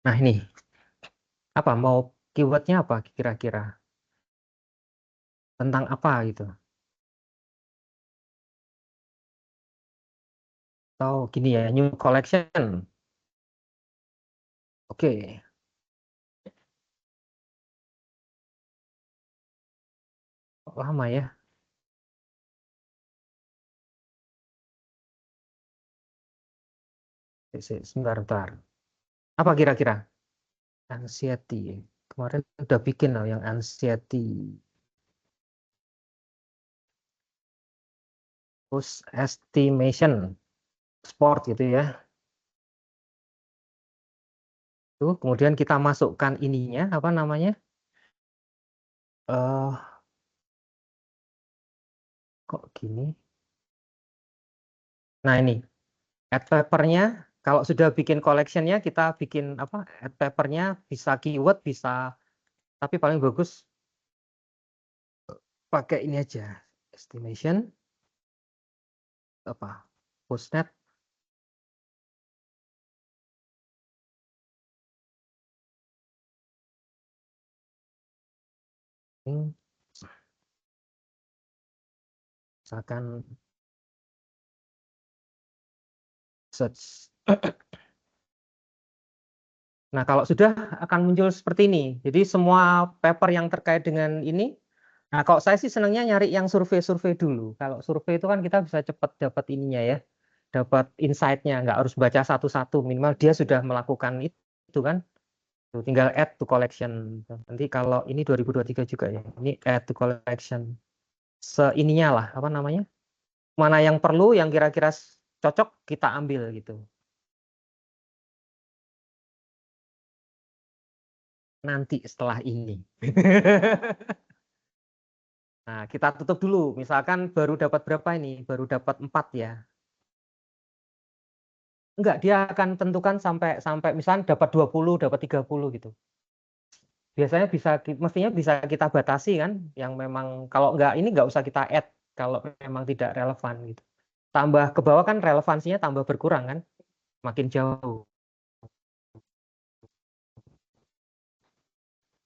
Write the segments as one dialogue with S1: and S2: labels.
S1: Nah ini, apa mau keywordnya apa kira-kira? Tentang apa gitu? Atau gini ya, new collection. Oke, kok lama ya. Sebentar, bentar. Apa kira-kira? Anxiety. Kemarin udah bikin loh yang anxiety. Push estimation. Sport gitu ya. Tuh, kemudian kita masukkan ininya, apa namanya? Kok gini? Nah ini, add papernya. Kalau sudah bikin collectionnya, kita bikin apa? Add papernya bisa keyword, bisa. Tapi paling bagus pakai ini aja. Estimation, apa? Postnet. Hmm, Misalkan search. Nah, kalau sudah akan muncul seperti ini. Jadi semua paper yang terkait dengan ini. Nah, kalau saya sih senangnya nyari yang survei-survei dulu. Kalau survei itu kan kita bisa cepat dapat ininya ya, dapat insight-nya. Nggak harus baca satu-satu. Minimal dia sudah melakukan itu kan. Tuh, tinggal add to collection. Nanti kalau ini 2023 juga ya. Ini add to collection. Seininya lah, apa namanya? Mana yang perlu, yang kira-kira cocok kita ambil gitu. Nanti setelah ini. Nah, kita tutup dulu. Misalkan baru dapat berapa ini? Baru dapat 4 ya. Enggak, dia akan tentukan sampai sampai misalnya dapat 20, dapat 30 gitu. Biasanya bisa mestinya bisa kita batasi kan yang memang kalau enggak ini enggak usah kita add kalau memang tidak relevan gitu. Tambah ke bawah kan relevansinya tambah berkurang kan, makin jauh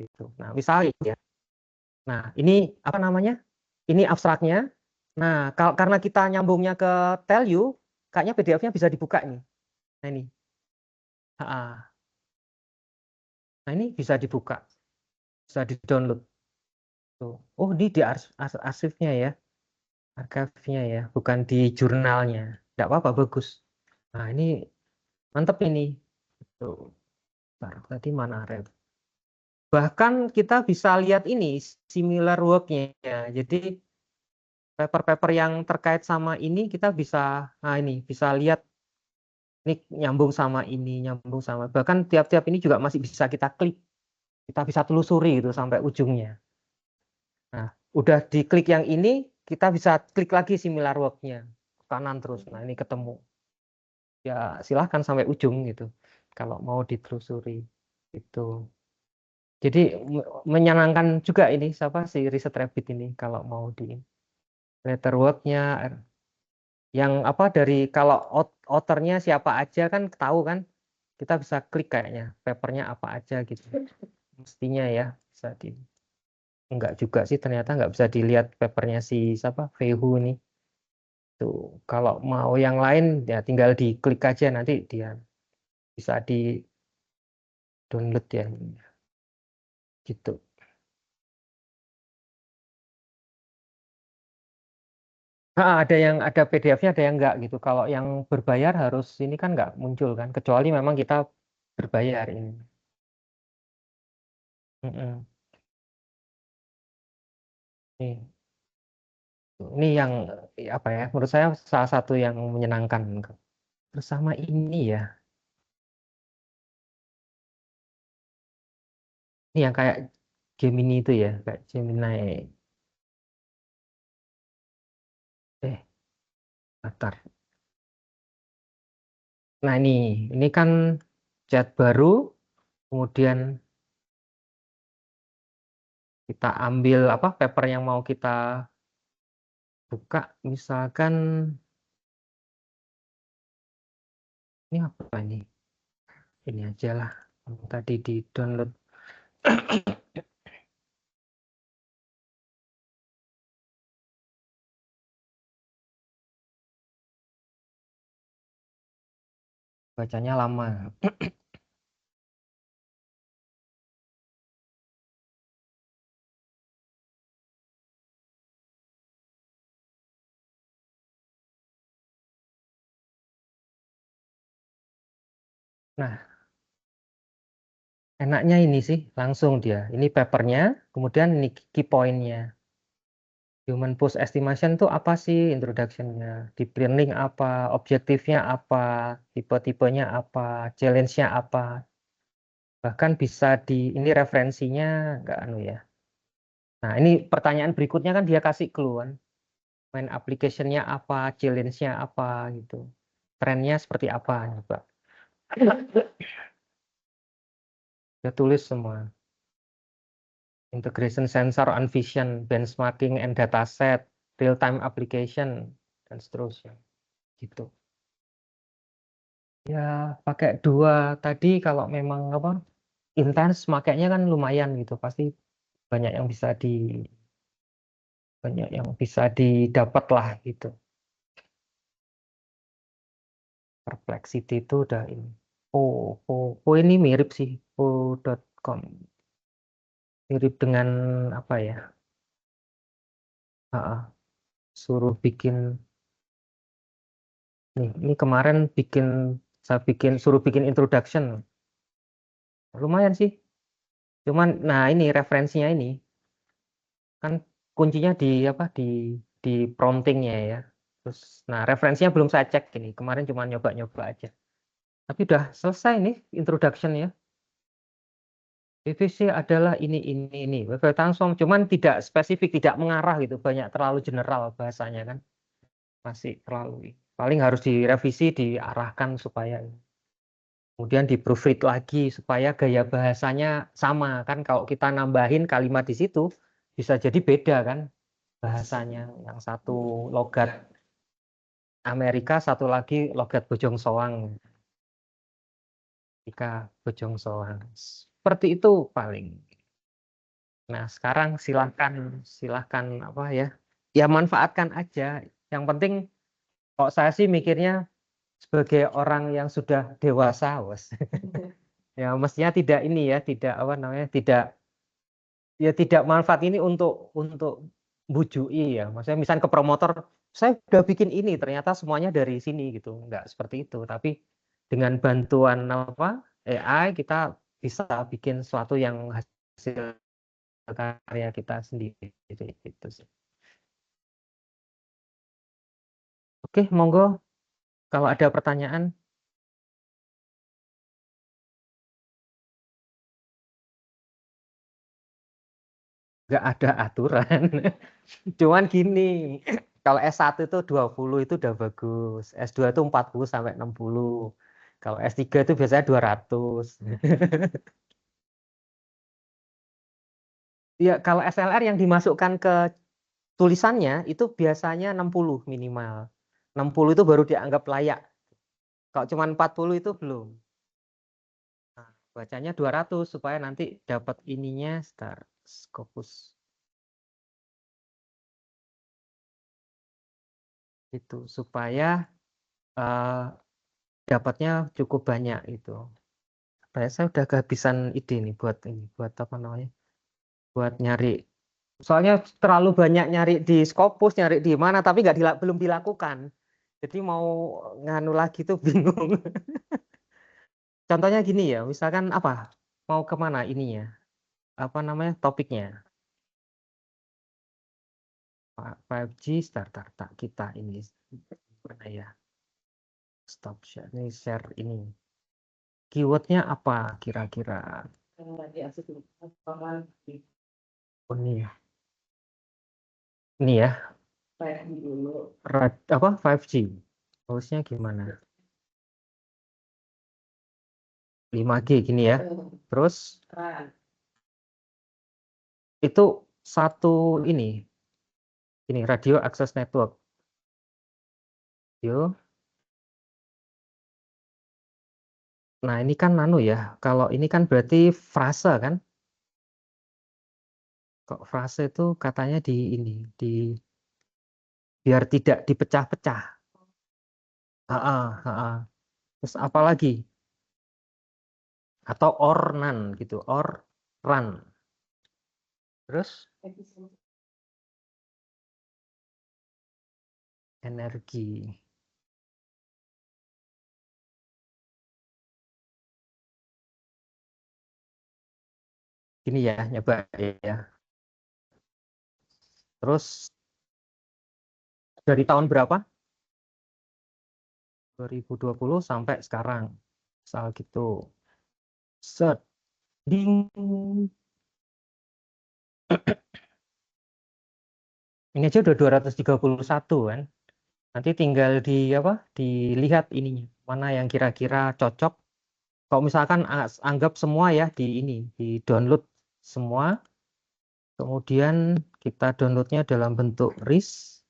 S1: gitu. Nah, misalnya ya. Nah, ini apa namanya? Ini abstraknya. Nah, karena kita nyambungnya ke tell you, kayaknya PDF-nya bisa dibuka nih. Nah, ini. Ha-ha. Nah, ini bisa dibuka, bisa di-download. Tuh. Oh, ini di arsipnya ya, archive-nya ya, bukan di jurnalnya. Tidak apa-apa, bagus. Nah, ini mantep ini. Tuh. Bentar, tadi mana ref? Bahkan kita bisa lihat ini similar work-nya. Jadi paper-paper yang terkait sama ini kita bisa, nah ini bisa lihat ini nyambung sama ini, nyambung sama. Bahkan tiap-tiap ini juga masih bisa kita klik, kita bisa telusuri gitu sampai ujungnya. Nah, udah diklik yang ini, kita bisa klik lagi similar work-nya kanan terus. Nah, ini ketemu. Ya, silahkan sampai ujung gitu. Kalau mau ditelusuri itu. Jadi menyenangkan juga ini siapa si Riset Rabbit ini kalau mau di letterwork-nya yang apa dari kalau author-nya siapa aja kan tahu kan kita bisa klik kayaknya papernya apa aja gitu mestinya ya bisa di enggak juga sih ternyata nggak bisa dilihat papernya si siapa Vehu ini tuh kalau mau yang lain ya tinggal diklik aja nanti dia bisa di download ya gitu. Ada yang ada PDF-nya ada yang enggak gitu kalau yang berbayar harus ini kan nggak muncul kan kecuali memang kita berbayar ini. Mm-mm. Nih. Ini yang apa ya? Menurut saya salah satu yang menyenangkan. Bersama ini ya, ini yang kayak Gemini itu ya, kayak Gemini. Eh, bentar. Nah ini kan chat baru, kemudian kita ambil apa paper yang mau kita buka, misalkan ini apa ini? Ini aja lah. Tadi di download. Bacanya lama. Nah, enaknya ini sih langsung dia. Ini papernya, kemudian ini key point-nya. Human Pulse Estimation itu apa sih introduction-nya? Deep learning apa? Objektifnya apa? Tipe-tipenya apa? Challenge-nya apa? Bahkan bisa di ini referensinya nggak anu ya. Nah, ini pertanyaan berikutnya kan dia kasih clue kan. Main application-nya apa? Challenge-nya apa gitu. Trennya seperti apa coba. Dia tulis semua. Integration sensor on vision, benchmarking and dataset, real-time application, dan seterusnya. Gitu. Ya, pakai dua tadi kalau memang apa intens makainya kan lumayan gitu. Pasti banyak yang bisa banyak yang bisa didapat lah gitu. Perplexity itu udah ini. Ini mirip sih. Po.com. Mirip dengan apa ya? Ah, suruh bikin nih. Ini kemarin saya suruh bikin introduction. Lumayan sih. Cuman nah ini referensinya ini kan kuncinya di apa di promptingnya ya. Terus nah referensinya belum saya cek ini. Kemarin cuma nyoba-nyoba aja. Tapi udah selesai nih introduction ya. PVC adalah ini. Wave transform cuman tidak spesifik, tidak mengarah gitu. Banyak terlalu general bahasanya kan. Masih terlalu paling harus direvisi, diarahkan supaya kemudian di proofread lagi supaya gaya bahasanya sama kan. Kalau kita nambahin kalimat di situ bisa jadi beda kan bahasanya. Yang satu logat Amerika, satu lagi logat Bojong Soang. Jika Bojong Soang. Seperti itu paling. Nah, sekarang silahkan apa ya? Ya manfaatkan aja. Yang penting kalau saya sih mikirnya sebagai orang yang sudah dewasa, bos. Ya mestinya tidak ini ya, tidak apa namanya, tidak manfaat ini untuk bujui ya. Maksudnya misalnya ke promotor, saya udah bikin ini, ternyata semuanya dari sini gitu. Enggak seperti itu, tapi dengan bantuan apa AI kita bisa bikin sesuatu yang hasil karya kita sendiri gitu sih. Oke, monggo kalau ada pertanyaan. Nggak ada aturan. Cuman gini, kalau S1 itu 20 itu udah bagus. S2 itu 40 sampai 60. Kalau S3 itu biasanya 200. Ya, kalau SLR yang dimasukkan ke tulisannya itu biasanya 60 minimal. 60 itu baru dianggap layak. Kalau cuma 40 itu belum. Nah, bacanya 200 supaya nanti dapat ininya start Scopus. Itu supaya eh, dapatnya cukup banyak itu. Saya udah kehabisan ide nih buat apa namanya? Buat nyari. Soalnya terlalu banyak nyari di Scopus, nyari di mana, tapi belum dilakukan. Jadi mau nganu lagi tuh bingung. Contohnya gini ya, misalkan apa? Mau kemana ininya? Apa namanya topiknya? 5G starter tak kita ini mana ya? Stop share ini share ini. Keywordnya apa kira-kira? Oh, ini ya. Ini ya. Apa 5G? Harusnya gimana? 5G gini ya. Terus itu satu ini radio access network. Yo, Nah, ini kan nano ya. Kalau ini kan berarti frase kan? Kok frase itu katanya di ini, di biar tidak dipecah-pecah. Terus apa lagi? Atau ornan gitu, or run. Terus energi. Ini ya, nyoba ya. Terus dari tahun berapa? 2020 sampai sekarang. Soal gitu. Set. Ding. Ini aja udah 231 kan. Nanti tinggal di apa? Dilihat ininya. Mana yang kira-kira cocok. Kalau misalkan anggap semua ya di ini, di download semua. Kemudian kita downloadnya dalam bentuk RIS,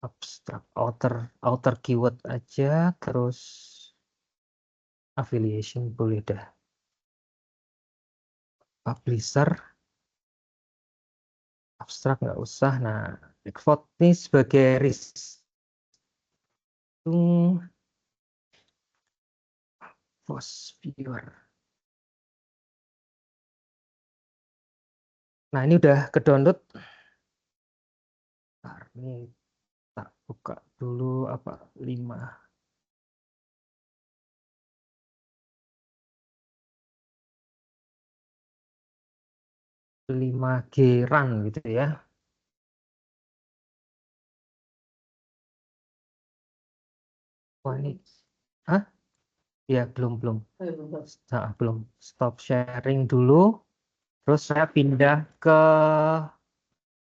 S1: abstract outer keyword aja, terus affiliation boleh dah. Publisher, abstrak nggak usah. Nah, export ini sebagai RIS. Post viewer. Nah, ini udah ke download. Bentar, ini tak buka dulu apa 5G run gitu ya. Wah, ini Hah? Ya, belum. Nah, belum. Stop sharing dulu. Terus saya pindah ke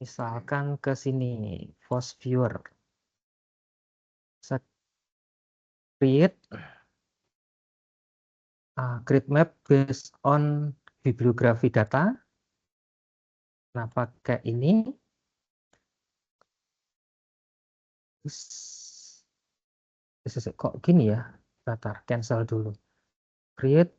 S1: misalkan ke sini, Force Viewer. Saya create grid map based on bibliografi data. Nah, pakai ini. Kok gini ya? Bentar, cancel dulu. Create.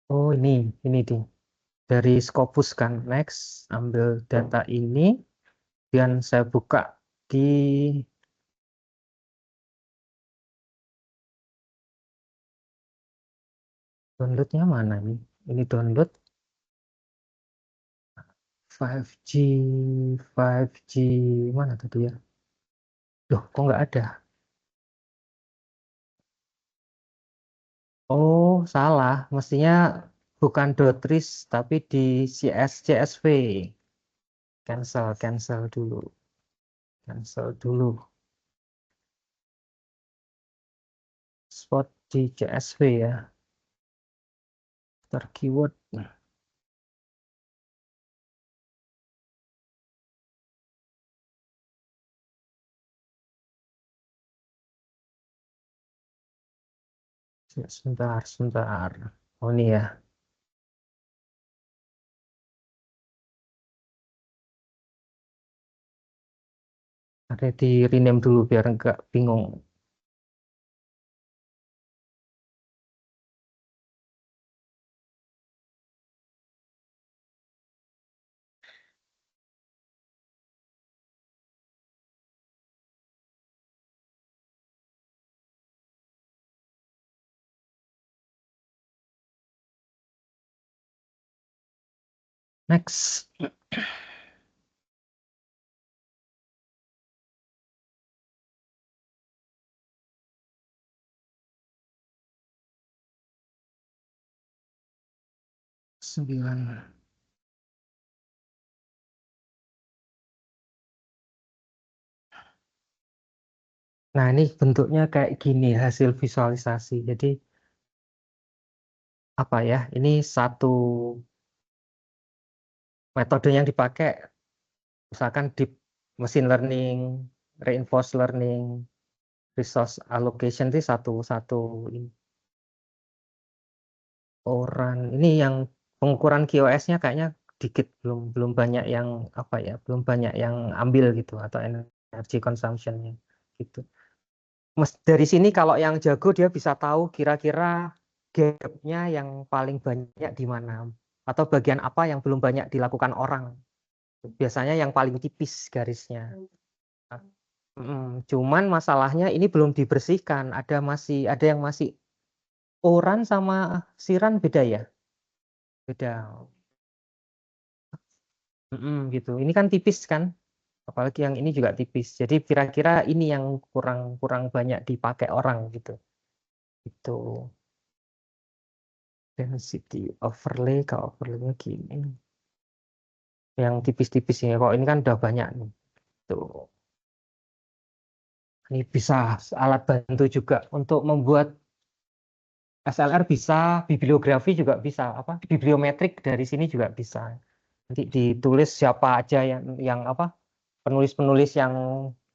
S1: Oh, ini ding. Dari Scopus kan. Next, ambil data ini. Dan saya buka di downloadnya mana nih? Ini download 5G, 5G mana tadi ya? Loh, kok nggak ada? Oh, salah. Mestinya bukan dotris, tapi di CSV. Cancel dulu. Cancel dulu. Spot di CSV ya. After keyword. Sebentar. Oh, ini ya. Ada di rename dulu biar nggak bingung. Next. Sembilan. Nah, ini bentuknya kayak gini hasil visualisasi. Jadi apa ya? Ini satu metode yang dipakai, misalkan deep machine learning, reinforced learning, resource allocation itu satu ini. Orang ini yang pengukuran QoS-nya kayaknya dikit, belum banyak yang apa ya, belum banyak yang ambil gitu atau energy consumption-nya gitu. Dari sini kalau yang jago dia bisa tahu kira-kira gap-nya yang paling banyak di mana atau bagian apa yang belum banyak dilakukan orang. Biasanya yang paling tipis garisnya. Cuman masalahnya ini belum dibersihkan. Ada yang masih oran sama siran beda ya? Beda. Gitu. Ini kan tipis kan? Apalagi yang ini juga tipis. Jadi kira-kira ini yang kurang kurang banyak dipakai orang gitu. Itu density overlay, kalau overlaynya gini. Yang tipis-tipis ini. Kok ini kan udah banyak nih. Tuh. Ini bisa alat bantu juga untuk membuat SLR bisa, bibliografi juga bisa, apa bibliometrik dari sini juga bisa. Nanti ditulis siapa aja yang apa penulis-penulis yang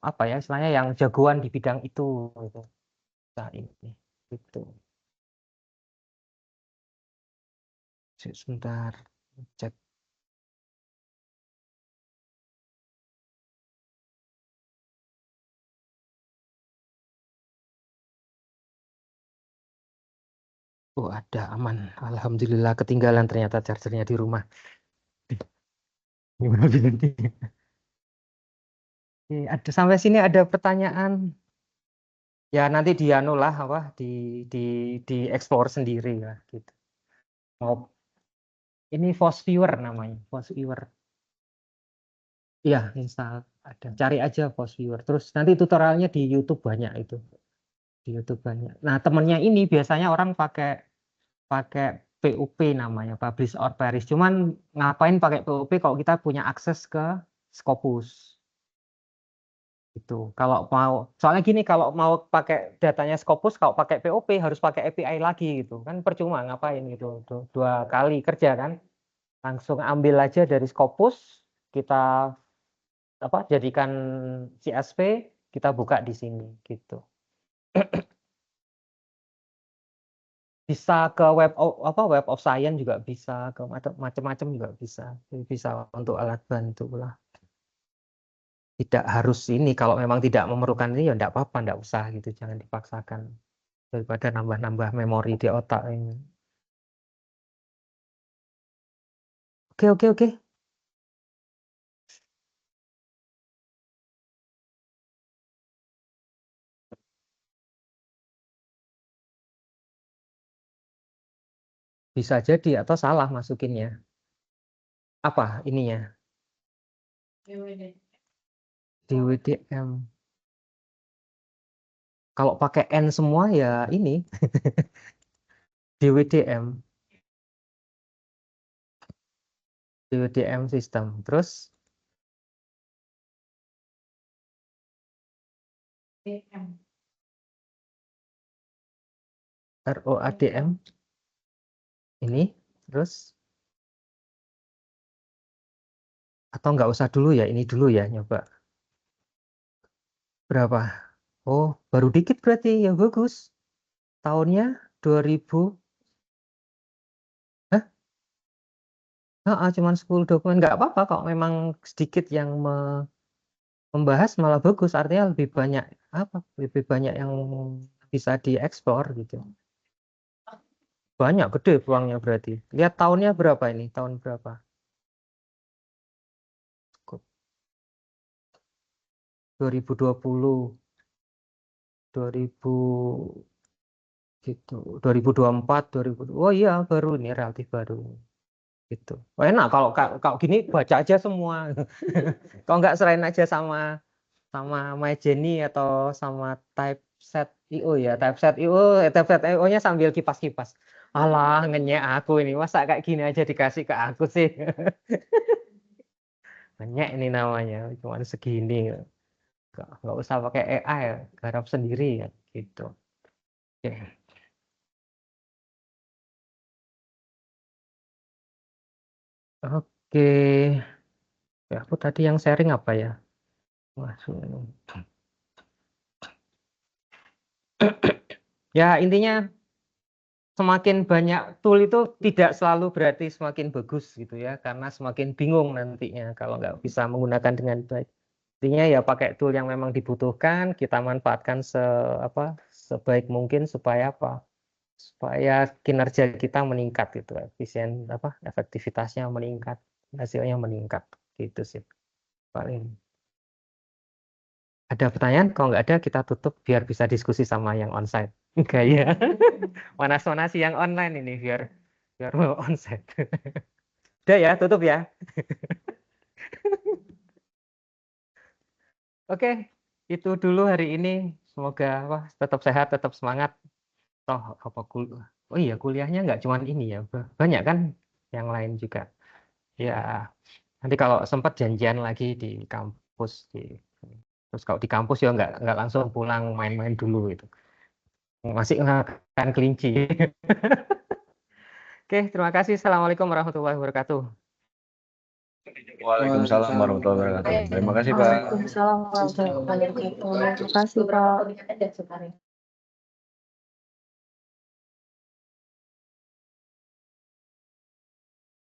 S1: apa ya istilahnya yang jagoan di bidang itu gitu. Nah ini itu sebentar cek. Oh ada aman, alhamdulillah. Ketinggalan ternyata chargernya di rumah. Gimana nanti? Ada sampai sini ada pertanyaan. Ya nanti dianu lah apa di di explore sendiri lah gitu. Mau ini Force Viewer namanya, Force Viewer. Iya, install ada. Cari aja Force Viewer. Terus nanti tutorialnya di YouTube banyak itu. Di YouTube banyak. Nah, temennya ini biasanya orang pakai pakai PUP namanya, Publish or Perish. Cuman ngapain pakai PUP kalau kita punya akses ke Scopus. Itu. Kalau mau, soalnya gini, kalau mau pakai datanya Scopus, kalau pakai POP harus pakai API lagi gitu. Kan percuma ngapain gitu. Dua kali kerja kan. Langsung ambil aja dari Scopus, kita apa jadikan CSV, kita buka di sini gitu. Bisa ke apa web of science juga bisa, ke macam-macam juga bisa. Jadi bisa untuk alat bantu lah. Tidak harus ini, kalau memang tidak memerlukan ini ya enggak apa-apa, enggak usah gitu, jangan dipaksakan daripada nambah-nambah memori di otak ini. Oke, oke, oke. Bisa jadi atau salah masukinnya. Apa ininya? DWDM. Kalau pakai N semua ya ini DWDM, DWDM sistem. Terus ROADM ini. Terus atau nggak usah dulu ya, ini dulu ya nyoba. Berapa? Oh, baru dikit berarti ya bagus. Tahunnya 2000. Hah? Cuman 10 dokumen. Nggak apa-apa kalau memang sedikit yang membahas malah bagus. Artinya lebih banyak apa? Lebih banyak yang bisa dieksplor gitu. Banyak, gede peluangnya berarti. Lihat tahunnya berapa ini? Tahun berapa? 2020, 2000 gitu. 2024, 2000. Oh iya, baru ini relatif baru gitu. Oh, enak kalau kalau gini baca aja semua. Kalau nggak serain aja sama sama MyJenny atau sama Typeset IO ya. Typeset IO-nya sambil kipas-kipas. Alah, ngenyek aku ini. Masa kayak gini aja dikasih ke aku sih. Ngenyek ini namanya. Cuman segini. Nggak usah pakai AI ya. Garap sendiri ya. Gitu. Oke. Oke. Ya, aku tadi yang sharing apa ya? Masuk. Ya, intinya semakin banyak tool itu tidak selalu berarti semakin bagus gitu ya, karena semakin bingung nantinya kalau nggak bisa menggunakan dengan baik. Intinya ya pakai tool yang memang dibutuhkan, kita manfaatkan sebaik mungkin supaya apa? Supaya kinerja kita meningkat gitu, efektivitasnya meningkat, hasilnya meningkat gitu sih paling. Ada pertanyaan? Kalau nggak ada kita tutup biar bisa diskusi sama yang onsite. Enggak ya? Manas-manas yang online ini biar mau onsite. Udah ya, tutup ya. Oke, itu dulu hari ini. Semoga tetap sehat, tetap semangat. Oh iya, kuliahnya nggak cuma ini ya, banyak kan yang lain juga. Ya, nanti kalau sempat janjian lagi di kampus. Terus kalau di kampus ya nggak langsung pulang main-main dulu itu. Masih makan kelinci. Oke, terima kasih. Assalamualaikum warahmatullahi wabarakatuh.
S2: Waalaikumsalam warahmatullahi wabarakatuh. Terima kasih, Pak.
S3: Waalaikumsalam warahmatullahi wabarakatuh. Terima kasih, Pak.